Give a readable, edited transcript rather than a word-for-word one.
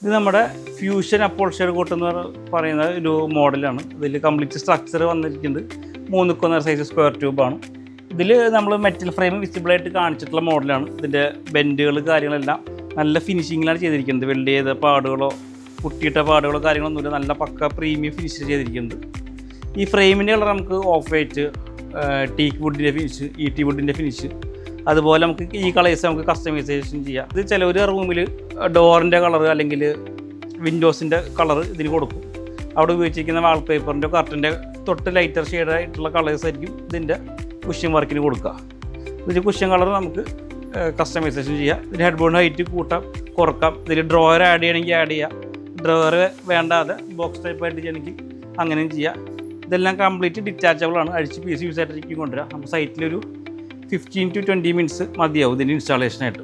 ഇത് നമ്മുടെ fusion upholstery coat എന്ന് പറയുന്ന ഒരു മോഡലാണ്. ഇതിൽ കംപ്ലീറ്റ് സ്ട്രക്ചർ വന്നിരിക്കുന്നത് 3 സൈസ് സ്ക്വയർ ട്യൂബാണ്. ഇതിൽ നമ്മൾ മെറ്റൽ ഫ്രെയിം വിസിബിളായിട്ട് കാണിച്ചിട്ടുള്ള മോഡലാണ്. ഇതിൻ്റെ ബെൻഡുകൾ കാര്യങ്ങളെല്ലാം നല്ല ഫിനിഷിങ്ങിലാണ് ചെയ്തിരിക്കുന്നത്. വെൽഡ് ചെയ്ത പാടുകളോ കുട്ടിയിട്ട പാടുകളോ കാര്യങ്ങളൊന്നുമില്ല. നല്ല പക്ക പ്രീമിയം ഫിനിഷ് ചെയ്തിരിക്കുന്നത്. ഈ ഫ്രെയിമിൻ്റെ കളർ നമുക്ക് of white, teak വുഡിൻ്റെ finish, ഈട്ടി വുഡിൻ്റെ finish, അതുപോലെ നമുക്ക് ഈ കളേഴ്സ് നമുക്ക് കസ്റ്റമൈസേഷൻ ചെയ്യാം. ഇത് ചിലവർ റൂമിൽ ഡോറിൻ്റെ കളർ അല്ലെങ്കിൽ വിൻഡോസിൻ്റെ കളർ ഇതിന് കൊടുക്കും. അവിടെ ഉപയോഗിച്ചിരിക്കുന്ന വാൾപേപ്പറിൻ്റെ കർട്ടൻ്റെ തൊട്ട് ലൈറ്റർ ഷെയ്ഡായിട്ടുള്ള കളേഴ്സ് ആയിരിക്കും ഇതിൻ്റെ കുഷ്യൻ വർക്കിന് കൊടുക്കുക. ഇതിൻ്റെ കുഷ്യൻ കളർ നമുക്ക് കസ്റ്റമൈസേഷൻ ചെയ്യാം. ഇതിന് ഹെഡ് ബോർഡ് ഹൈറ്റ് കൂട്ടാം കുറക്കാം. ഇതിൽ ഡ്രോയർ ആഡ് ചെയ്യണമെങ്കിൽ ആഡ് ചെയ്യാം. ഡ്രോയർ വേണ്ടാതെ ബോക്സ് ടൈപ്പായിട്ട് ചെയ്യണമെങ്കിൽ അങ്ങനെയും ചെയ്യാം. ഇതെല്ലാം കംപ്ലീറ്റ് ഡിറ്റാച്ചബിൾ ആണ്. അഴിച്ച് പീസ് യൂസ് ആയിട്ടായിരിക്കും കൊണ്ടുവരാം. നമുക്ക് സൈറ്റിലൊരു 15 to 20 മിനിറ്റ്സ് മതിയാവും ഇതിൻ്റെ ഇൻസ്റ്റാളേഷനായിട്ട്.